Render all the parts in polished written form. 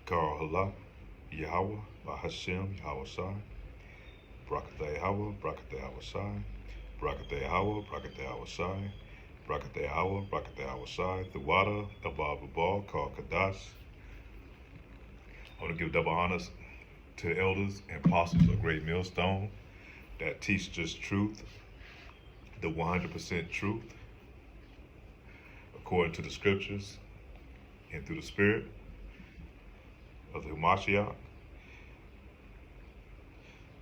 Kar Allah, Yahweh, Bahashem, Yahweh Shai, Brakatah Yahweh, Brakatah Yahweh Shai, Brakatah Yahweh, Brakatah Yahweh Shai, Brakatah Yahweh, Brakatah Yahweh Shai, the water, Abba Babal, Kar Kadash. I want to give double honors to the elders and apostles of Great Millstone that teach this truth, the 100% truth, according to the scriptures and through the spirit of the Hamashiach. I'm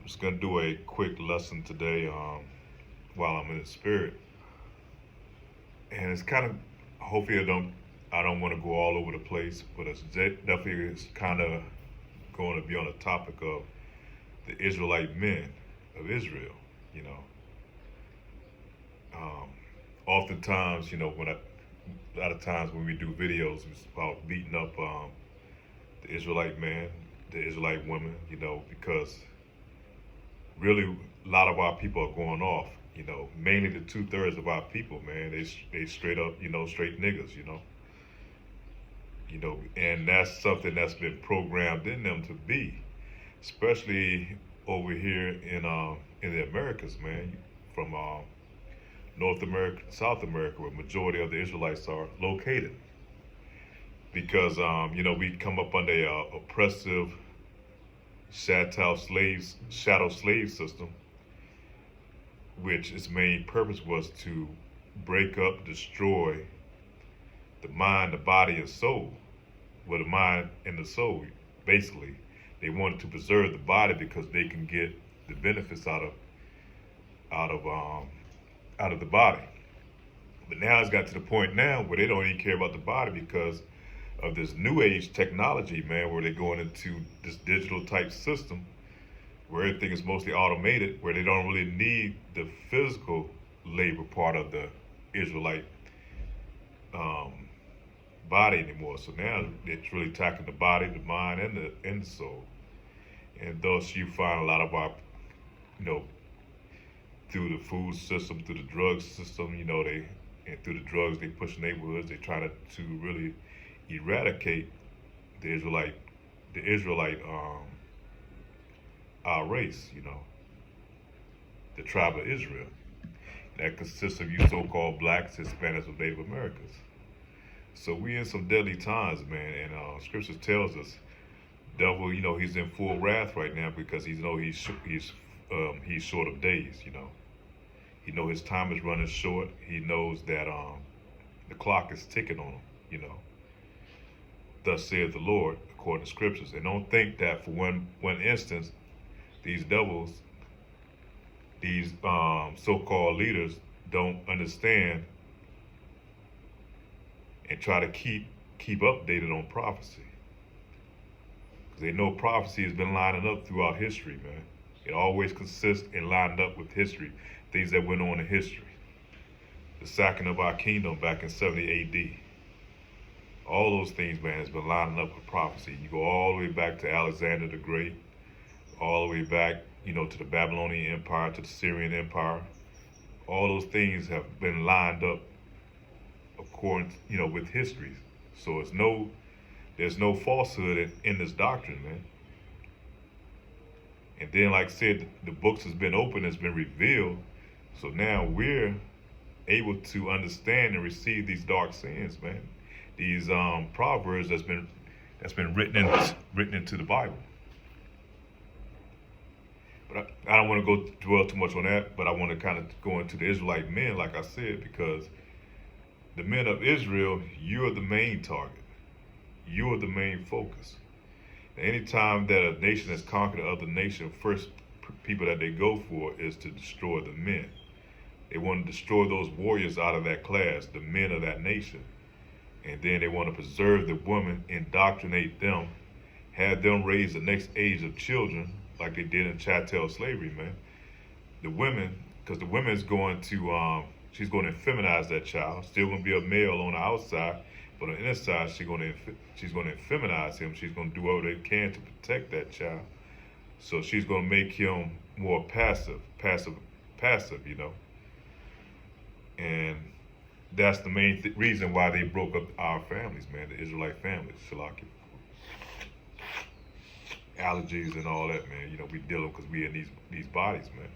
just going to do a quick lesson today while I'm in the spirit. And it's kind of, hopefully I don't want to go all over the place, but it's kind of going to be on the topic of the Israelite men of Israel, you know. Oftentimes, you know, a lot of times when we do videos, it's about beating up the Israelite man, the Israelite women, you know, because really a lot of our people are going off, you know, mainly the 2/3 of our people, man, they straight up, you know, straight niggas, you know, and that's something that's been programmed in them to be, especially over here in the Americas, man, from North America, South America, where majority of the Israelites are located. Because, you know, we come up under a oppressive shadow slave system, which its main purpose was to break up, destroy the mind, the body, and soul. Well, the mind and the soul, basically. They wanted to preserve the body because they can get the benefits out of the body. But now it's got to the point now where they don't even care about the body because of this new age technology, man, where they're going into this digital type system where everything is mostly automated, where they don't really need the physical labor part of the Israelite body anymore. So now it's really attacking the body, the mind, and the soul. And thus you find a lot of our, you know, through the food system, through the drug system, you know, and through the drugs they push in neighborhoods, they try to really eradicate the Israelite our race, you know, the tribe of Israel. That consists of you so-called blacks, Hispanics, or Native Americans. So we in some deadly times, man, and scripture tells us, devil, you know, he's in full wrath right now because he's short of days, you know. He know his time is running short. He knows that the clock is ticking on him, you know. Thus saith the Lord, according to scriptures. And don't think that for one instance, these devils, these so-called leaders don't understand and try to keep updated on prophecy. Because they know prophecy has been lining up throughout history, man. It always consists and lined up with history, things that went on in history. The sacking of our kingdom back in 70 AD. All those things, man, has been lining up with prophecy. You go all the way back to Alexander the Great, all the way back, you know, to the Babylonian Empire, to the Syrian Empire. All those things have been lined up according, you know, with history. So there's no falsehood in this doctrine, man. And then, like I said, the books has been opened, it's been revealed. So now we're able to understand and receive these dark sayings, man. These proverbs that's been written into the Bible. But I don't want to dwell too much on that, but I want to kind of go into the Israelite men, like I said, because the men of Israel, you're the main target. You're the main focus. Anytime that a nation has conquered another nation, first people that they go for is to destroy the men. They want to destroy those warriors out of that class, the men of that nation. And then they want to preserve the women, indoctrinate them, have them raise the next age of children like they did in chattel slavery, man. The women, because the woman is going to, she's going to feminize that child, still going to be a male on the outside, but on the inside, she's going to feminize him. She's going to do whatever they can to protect that child. So she's going to make him more passive, you know. And that's the main reason why they broke up our families, man, the Israelite families, Shalaki. allergies and all that, man. You know, we deal because we in these bodies, man.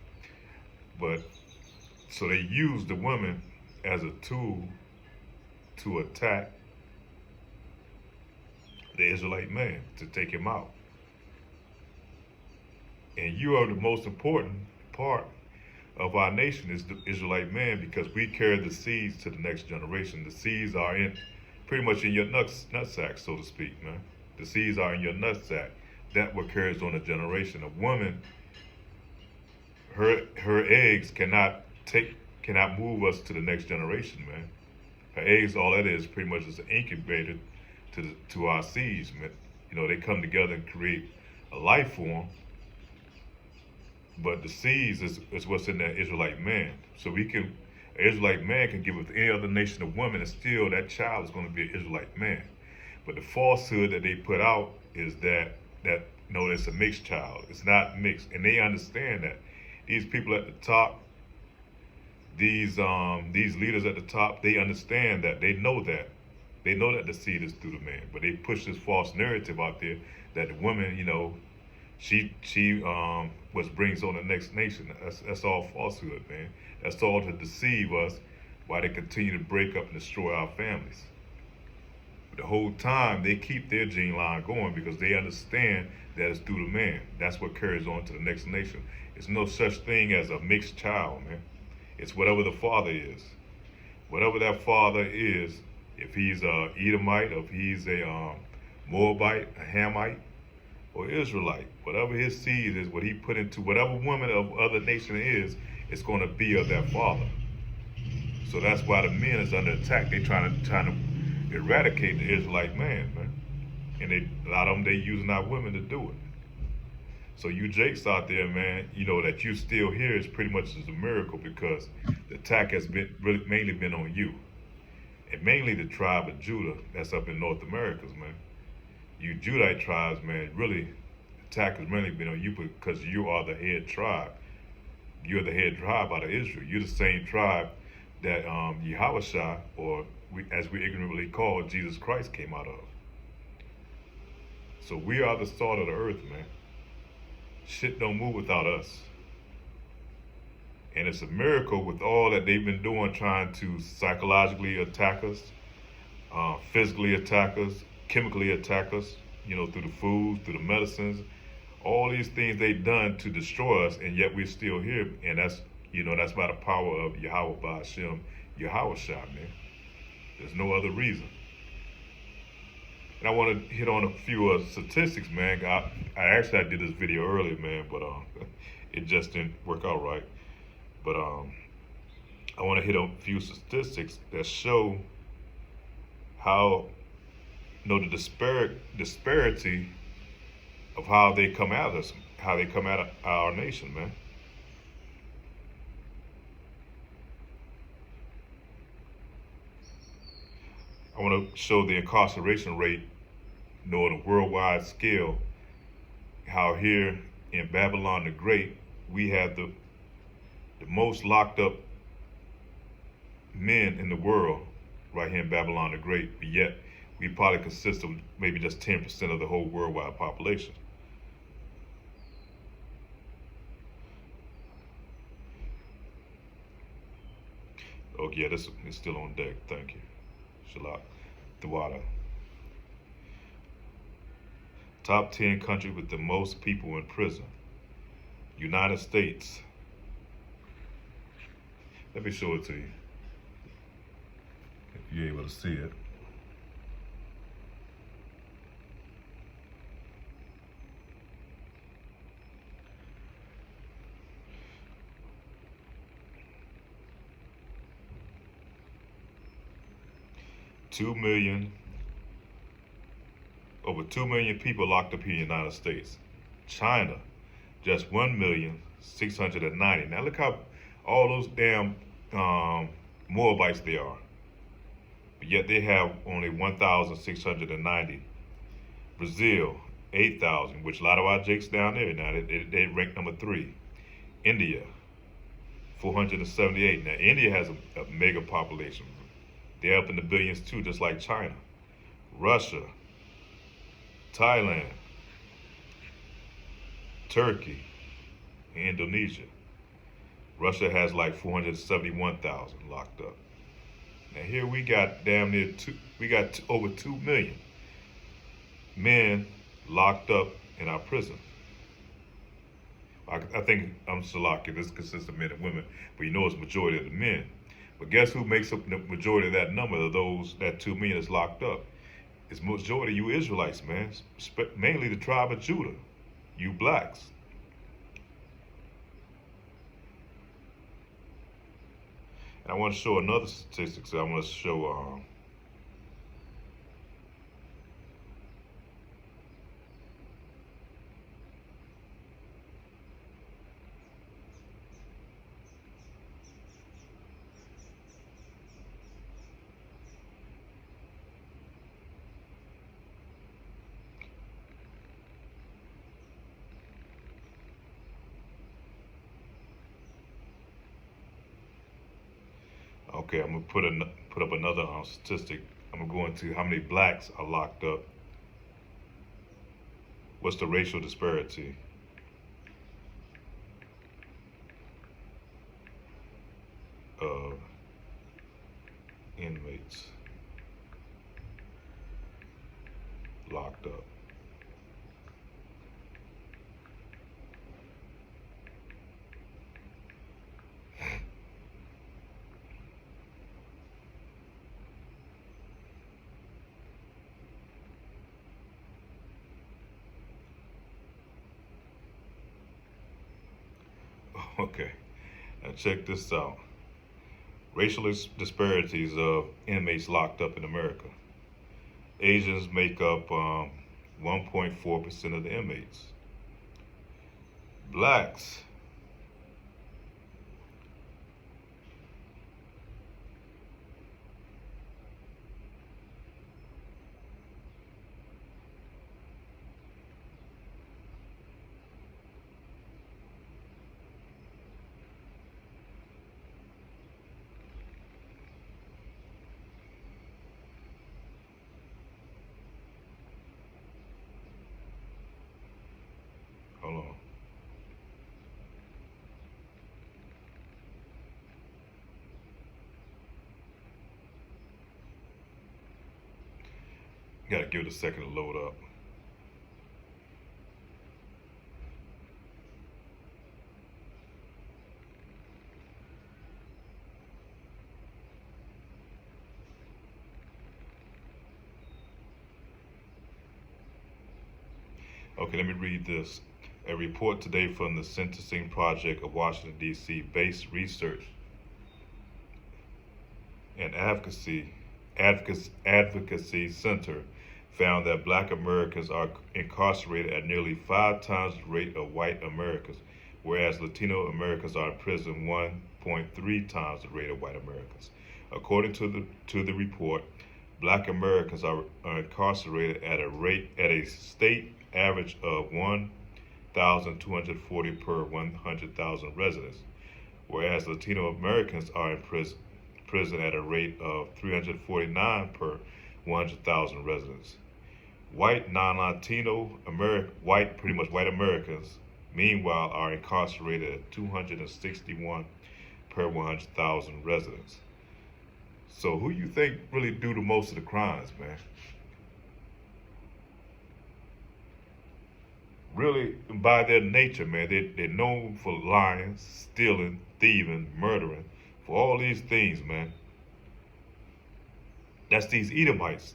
But so they use the women as a tool to attack the Israelite man, to take him out. And you are the most important part of our nation is the Israelite man, because we carry the seeds to the next generation. The seeds are in pretty much in your nutsack, so to speak, man. The seeds are in your nutsack. That what carries on a generation. A woman, her eggs cannot move us to the next generation, man. Her eggs, all that is pretty much is an incubator to our seeds, man. You know, they come together and create a life form. But the seeds is what's in that Israelite man. So an Israelite man can give with any other nation of women, and still that child is going to be an Israelite man. But the falsehood that they put out is that no, it's a mixed child. It's not mixed, and they understand that. These people at the top, these leaders at the top, they understand that. They know that. They know that the seed is through the man, but they push this false narrative out there that the woman, you know, she what brings on the next nation. That's all falsehood, man. That's all to deceive us, while they continue to break up and destroy our families. The whole time they keep their gene line going because they understand that it's through the man. That's what carries on to the next nation. It's no such thing as a mixed child, man. It's whatever the father is. Whatever that father is, if he's a Edomite, or if he's a Moabite, a Hamite, or Israelite, whatever his seed is, what he put into whatever woman of other nation is, it's going to be of that father. So that's why the men is under attack. They trying to eradicate the Israelite man, and a lot of them, they using our women to do it. So you Jakes out there, man, you know that you still here is pretty much just a miracle, because the attack has been mainly been on you, and mainly the tribe of Judah that's up in North Americas, man. You Judite tribes, man, really, attack has mainly been on you because you are the head tribe. You're the head tribe out of Israel. You're the same tribe that Yahushua, or as we ignorantly call Jesus Christ, came out of. So we are the salt of the earth, man. Shit don't move without us. And it's a miracle with all that they've been doing, trying to psychologically attack us, physically attack us, chemically attack us, you know, through the foods, through the medicines, all these things they've done to destroy us, and yet we're still here. And that's, you know, that's by the power of Yahweh Ba'Shem, Yahushua, man. There's no other reason. And I want to hit on a few statistics, man. I did this video earlier, man, but it just didn't work out right. But I want to hit on a few statistics that show how, you know, the disparity of how they come at us, how they come at our nation, man. I want to show the incarceration rate, you know, on a worldwide scale, how here in Babylon the Great, we have the most locked up men in the world right here in Babylon the Great, but yet we probably consist of maybe just 10% of the whole worldwide population. Oh yeah, this is still on deck. Thank you. Shalak. Dawada. Top 10 country with the most people in prison. United States. Let me show it to you, if you're able to see it. Over 2 million people locked up here in the United States. China, just 1,690,000. Now look how all those damn Moabites they are. But yet they have only 1,690. Brazil, 8,000, which a lot of our jakes down there now, they rank number 3. India, 478. Now India has a mega population. They're up in the billions too, just like China. Russia, Thailand, Turkey, and Indonesia. Russia has like 471,000 locked up. Now here we got damn near over 2 million men locked up in our prison. I think I'm Salaki. This consists of men and women, but you know it's majority of the men. But guess who makes up the majority of that number of those that 2 million is locked up? It's majority of you Israelites, man. Mainly the tribe of Judah, you blacks. And I want to show another statistic. So I want to show okay, I'm gonna put up another statistic. I'm gonna go into how many blacks are locked up. What's the racial disparity? Of inmates locked up. Okay, now check this out. Racial disparities of inmates locked up in America. Asians make up 1.4% of the inmates. Blacks, hold on. Gotta give it a second to load up. Okay, let me read this. A report today from the Sentencing Project of Washington, D.C. based research and advocacy center found that black Americans are incarcerated at nearly 5 times the rate of white Americans, whereas Latino Americans are in prison 1.3 times the rate of white Americans. According to the report, black Americans are incarcerated at a state average of 1,240 per 100,000 residents, whereas Latino Americans are in prison at a rate of 349 per 100,000 residents. White non-Latino pretty much white Americans, meanwhile, are incarcerated at 261 per 100,000 residents. So who you think really do the most of the crimes, man? Really, by their nature, man, they're known for lying, stealing, thieving, murdering, for all these things, man. That's these Edomites.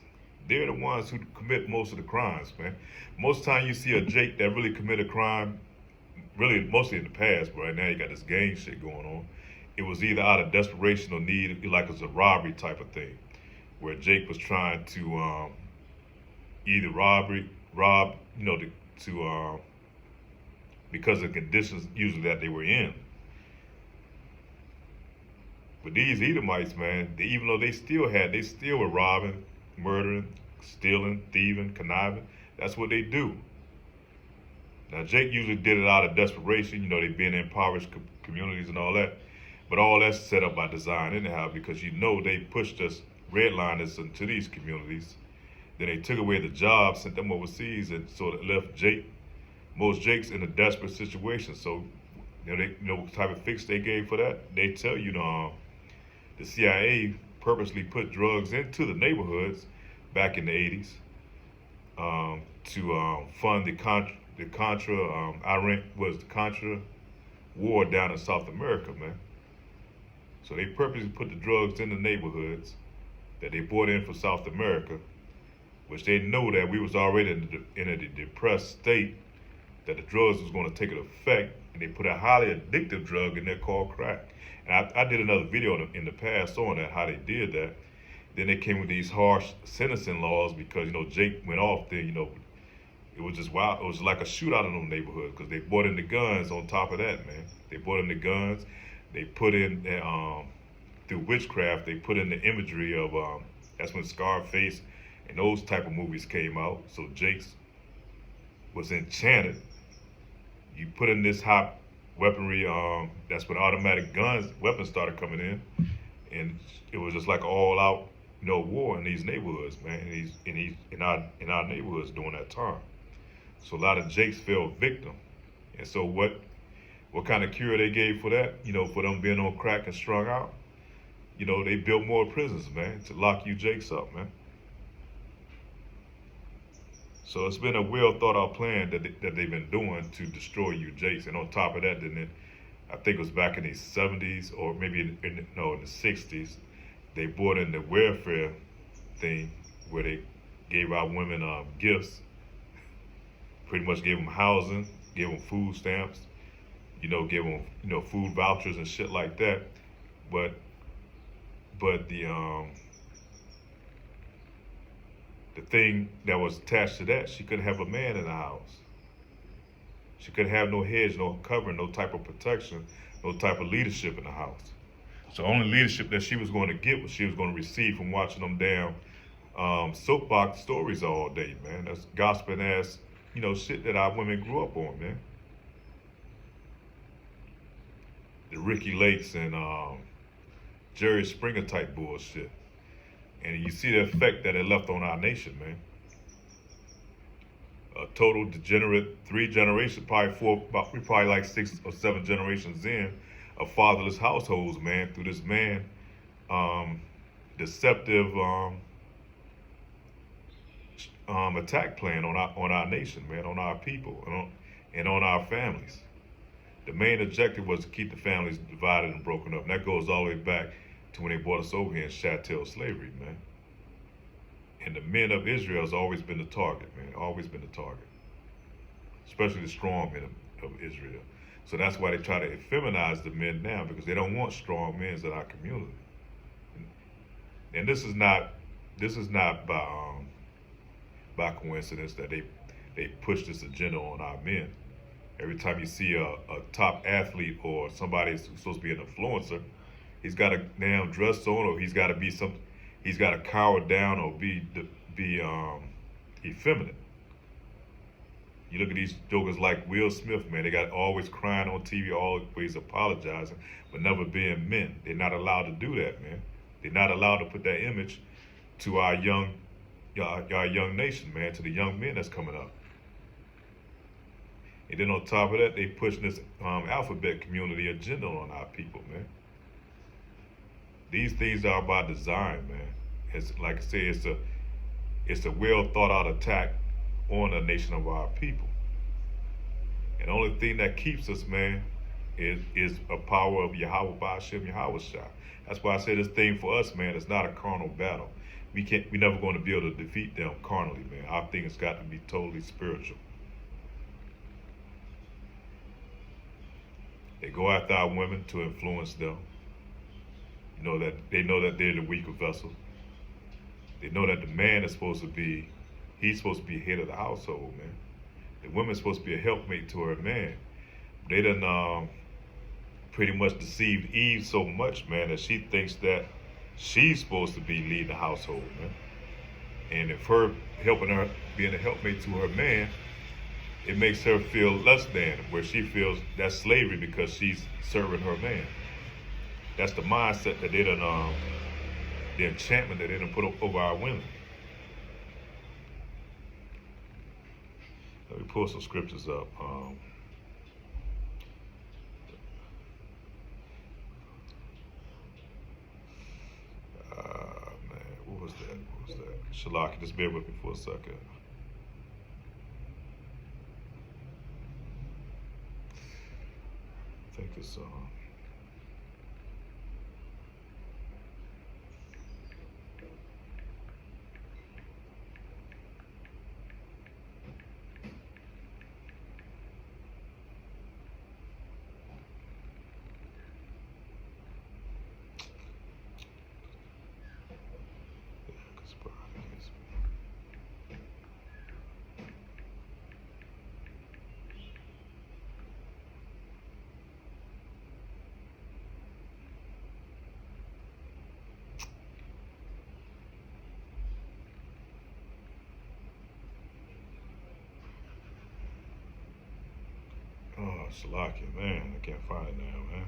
They're the ones who commit most of the crimes, man. Most time you see a Jake that really commit a crime, really mostly in the past, but right now you got this gang shit going on. It was either out of desperation or need, like it was a robbery type of thing, where Jake was trying to either rob, because of the conditions usually that they were in. But these Edomites, man, even though they still were robbing, murdering, stealing, thieving, conniving. That's what they do. Now, Jake usually did it out of desperation. They've been in impoverished communities and all that. But all that's set up by design anyhow, because they pushed us, redlined us into these communities. Then they took away the jobs, sent them overseas, and sort of left Jake most Jakes in a desperate situation. So, what type of fix they gave for that? They tell you, the CIA purposely put drugs into the neighborhoods back in the 80s to fund the Contra, Iran was the Contra war down in South America, man. So they purposely put the drugs in the neighborhoods that they brought in from South America, which they know that we was already in a depressed state, that the drugs was going to take an effect, and they put a highly addictive drug in there called crack. And I did another video in the past on that, how they did that. Then they came with these harsh sentencing laws because, Jake went off there, it was just wild. It was like a shootout in those neighborhoods because they brought in the guns on top of that, man. They brought in the guns. They put in, through witchcraft, they put in the imagery of, that's when Scarface and those type of movies came out. So Jake's was enchanted. You put in this hot weaponry, that's when automatic weapons started coming in. And it was just like all out, war in these neighborhoods, man. In our neighborhoods during that time. So a lot of Jakes fell victim. And so what kind of cure they gave for that? For them being on crack and strung out? They built more prisons, man, to lock you Jakes up, man. So it's been a well thought out plan that they've been doing to destroy you Jakes. And on top of that, I think it was back in the 70s or maybe in the 60s, they brought in the welfare thing where they gave our women gifts, pretty much gave them housing, gave them food stamps, gave them, food vouchers and shit like that. But the thing that was attached to that, she couldn't have a man in the house. She couldn't have no hedge, no covering, no type of protection, no type of leadership in the house. So only leadership that she was going to get was she was going to receive from watching them damn soapbox stories all day, man. That's gossiping ass, shit that our women grew up on, man. The Ricky Lakes and Jerry Springer type bullshit. And you see the effect that it left on our nation, man. A total degenerate 3 generations, we're probably like 6 or 7 generations in of fatherless households, man, through this man, deceptive attack plan on our nation, man, on our people, and on our families. The main objective was to keep the families divided and broken up. And that goes all the way back to when they brought us over here in chattel slavery, man. And the men of Israel has always been the target, man, always been the target, especially the strong men of Israel. So that's why they try to feminize the men now, because they don't want strong men in our community. And this is not by coincidence that they push this agenda on our men. Every time you see a top athlete or somebody who's supposed to be an influencer, he's got a damn dress on, or he's got to cower down or be effeminate. You look at these jokers like Will Smith, man, they got always crying on TV, always apologizing, but never being men. They're not allowed to do that, man. They're not allowed to put that image to our young nation, man, to the young men that's coming up. And then on top of that, they pushing this alphabet community agenda on our people, man. These things are by design, man. It's like I say, it's a well thought out attack on the nation of our people. And the only thing that keeps us, man, is a power of Yahweh Ba'ashem Yahweh Shah. That's why I say this thing for us, man, it's not a carnal battle. We're never going to be able to defeat them carnally, man. Our thing has got to be totally spiritual. They go after our women to influence them. They know that they're the weaker vessel. They know that the man is supposed to be head of the household, man. The woman's supposed to be a helpmate to her man. They done pretty much deceived Eve so much, man, that she thinks that she's supposed to be leading the household, man. And if her helping her, being a helpmate to her man, it makes her feel less than, where she feels that's slavery because she's serving her man. That's the mindset that they done, the enchantment that they done put over our women. Let me pull some scriptures up. Man, what was that? What was that? Shalaki, just bear with me for a second. I think it's oh, Shalaki, man, I can't find it now, man.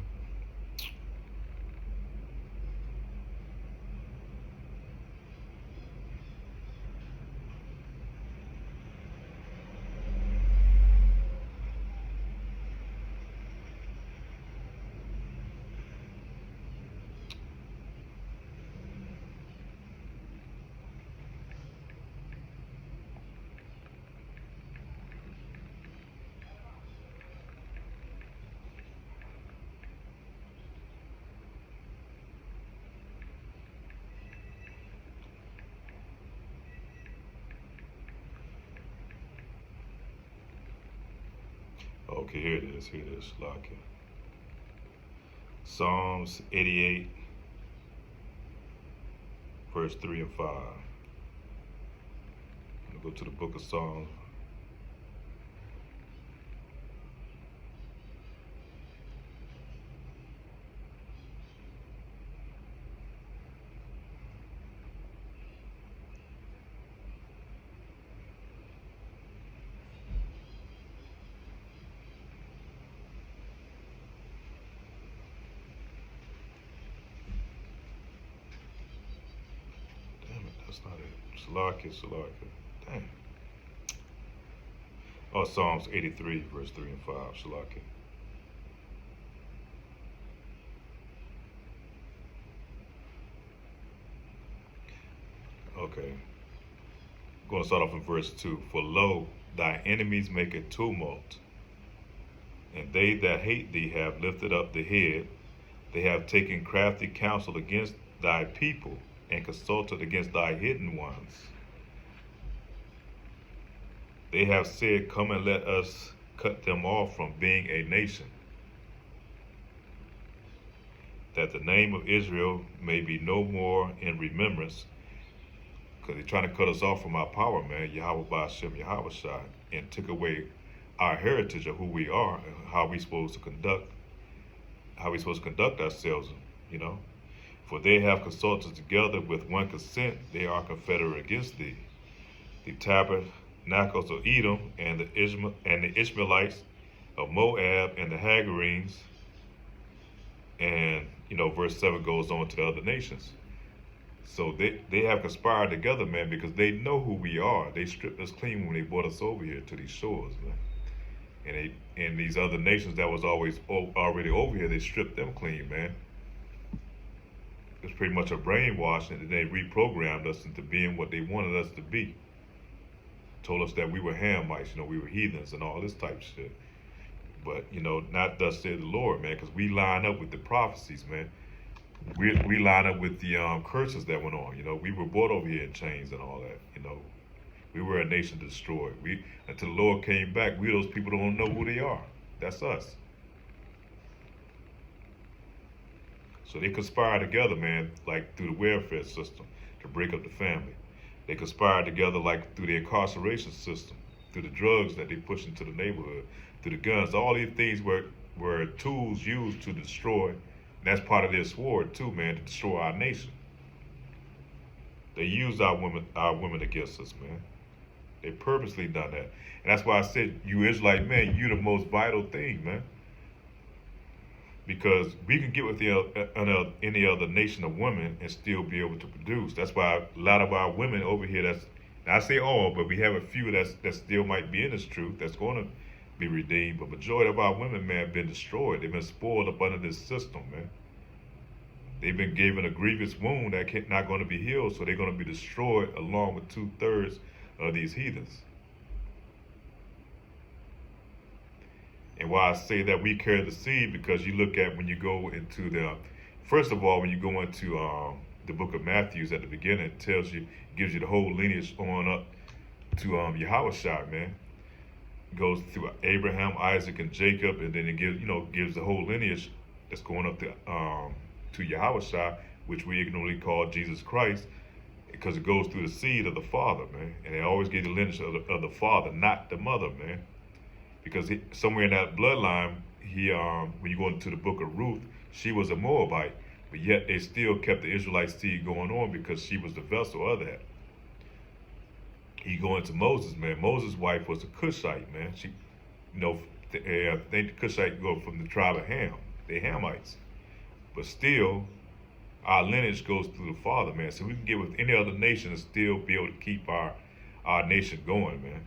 Okay, here it is. Here it is, Shalaki. Psalms 88, verse 3 and 5. I'm going to go to the book of Psalms. That's not it. Shalaki. Dang. Oh, Psalms 83, verse 3 and 5. Shalaki. Okay. I'm going to start off in verse 2. For lo, thy enemies make a tumult, and they that hate thee have lifted up the head. They have taken crafty counsel against thy people, and consulted against thy hidden ones. They have said, come and let us cut them off from being a nation, that the name of Israel may be no more in remembrance, because they're trying to cut us off from our power, man. Yahweh Ba'ashem Yahweh Shai, and took away our heritage of who we are and how we supposed to conduct ourselves, you know. For they have consulted together with one consent, they are confederate against thee. The tabernacles of Edom and the Ishmaelites of Moab and the Hagarenes, and verse 7 goes on to the other nations. So they have conspired together, man, because they know who we are. They stripped us clean when they brought us over here to these shores, man. And these other nations that was already over here, they stripped them clean, man. It's pretty much a brainwashing, and they reprogrammed us into being what they wanted us to be. Told us that we were Hamites, we were heathens and all this type of shit. But, not thus said the Lord, man, because we line up with the prophecies, man. We line up with the curses that went on. We were brought over here in chains and all that. We were a nation destroyed. Until the Lord came back, those people don't know who they are. That's us. So they conspired together, man, like through the welfare system to break up the family. They conspired together like through the incarceration system, through the drugs that they push into the neighborhood, through the guns. All these things were tools used to destroy. And that's part of their sword too, man, to destroy our nation. They used our women against us, man. They purposely done that. And that's why I said, you Israelite man, you the most vital thing, man. Because we can get with any other nation of women and still be able to produce. That's why a lot of our women over here that's Now, I say all, but we have a few that still might be in this truth that's going to be redeemed. But majority of our women, man, have been destroyed. They've been spoiled up under this system, man. They've been given a grievous wound that not going to be healed, so they're going to be destroyed along with 2/3 of these heathens. And why I say that we carry the seed, because you look at when you go into first of all, when you go into the book of Matthew at the beginning, it tells you, gives you the whole lineage on up to Yahushua, man. It goes through Abraham, Isaac, and Jacob, and then it gives the whole lineage that's going up to Yahushua, which we ignorantly call Jesus Christ, because it goes through the seed of the Father, man. And they always give the lineage of the Father, not the mother, man. Because somewhere in that bloodline, when you go into the book of Ruth, she was a Moabite, but yet they still kept the Israelite seed going on because she was the vessel of that. You go into Moses, man. Moses' wife was a Cushite, man. She, I think the Cushite go from the tribe of Ham. They're Hamites. But still, our lineage goes through the Father, man. So we can get with any other nation and still be able to keep our nation going, man.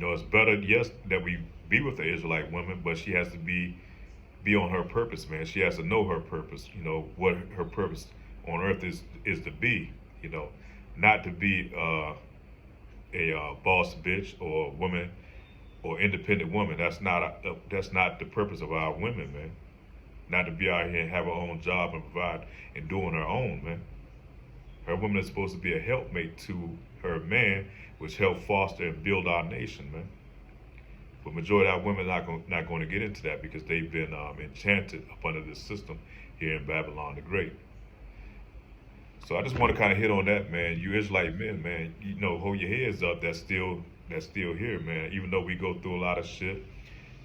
It's better, yes, that we be with the Israelite woman, but she has to be on her purpose, man. She has to know her purpose, what her purpose on earth is to be, not to be a boss bitch or a woman or independent woman. That's not the purpose of our women, man. Not to be out here and have her own job and provide and doing her own, man. Her woman is supposed to be a helpmate to her man, which help foster and build our nation, man. But majority of our women are not going to get into that because they've been enchanted up under this system here in Babylon the Great. So I just want to kind of hit on that, man. You Israelite men, man, hold your heads up. That's still here, man. Even though we go through a lot of shit,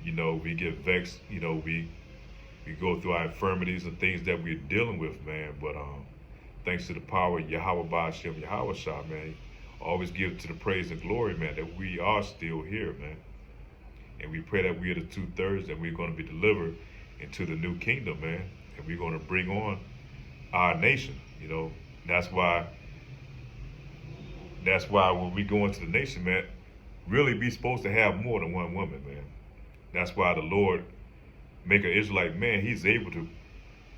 we get vexed. We go through our infirmities and things that we're dealing with, man. But thanks to the power of Yahweh Ba'ashem Yahushua, man, always give to the praise and glory, man, that we are still here, man. And we pray that we are the 2/3 and we're going to be delivered into the new kingdom, man. And we're going to bring on our nation, That's why when we go into the nation, man, really be supposed to have more than one woman, man. That's why the Lord make an Israelite man. He's able to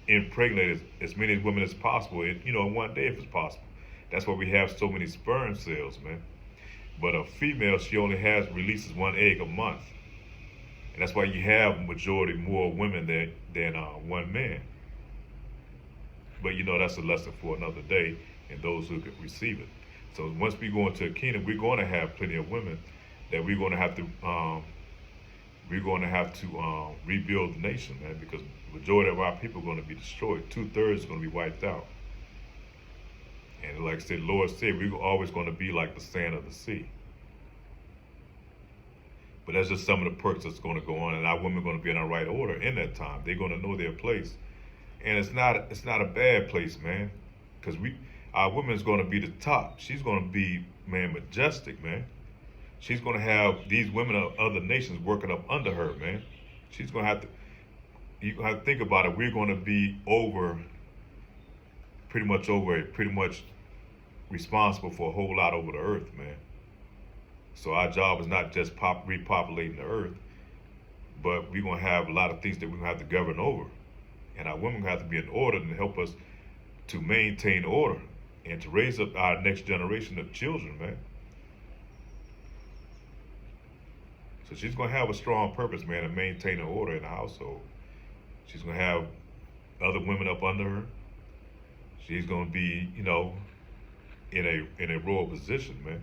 impregnate as many women as possible, in one day if it's possible. That's why we have so many sperm cells, man. But a female, she only releases one egg a month. And that's why you have majority more women than one man. But that's a lesson for another day and those who could receive it. So once we go into a kingdom, we're going to have plenty of women that we're going to have to rebuild the nation, man, because the majority of our people are going to be destroyed. 2/3 is going to be wiped out. And like I said, the Lord said, we're always going to be like the sand of the sea. But that's just some of the perks that's going to go on, and our women are going to be in the right order in that time. They're going to know their place, and it's not a bad place, man, because our woman is going to be the top. She's going to be, man, majestic, man. She's going to have these women of other nations working up under her, man. She's going to have to. You have to think about it. We're going to be pretty much responsible for a whole lot over the earth, man. So our job is not just repopulating the earth, but we're going to have a lot of things that we're going to have to govern over. And our women have to be in order and help us to maintain order and to raise up our next generation of children, man. So she's going to have a strong purpose, man, to maintain order in the household. She's going to have other women up under her. She's going to be, in a royal position, man.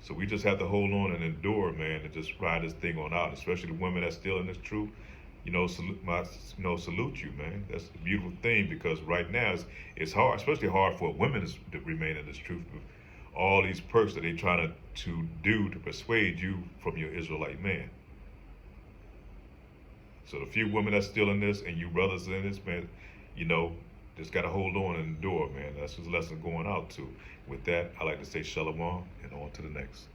So we just have to hold on and endure, man, and just ride this thing on out, especially the women that's still in this truth. Salute you, man. That's a beautiful thing, because right now it's hard, especially hard for women to remain in this truth. With all these perks that they're trying to do to persuade you from your Israelite man. So the few women that's still in this and you brothers in this, man, just got to hold on and endure, man. That's his lesson going out to. With that, I like to say shalom and on to the next.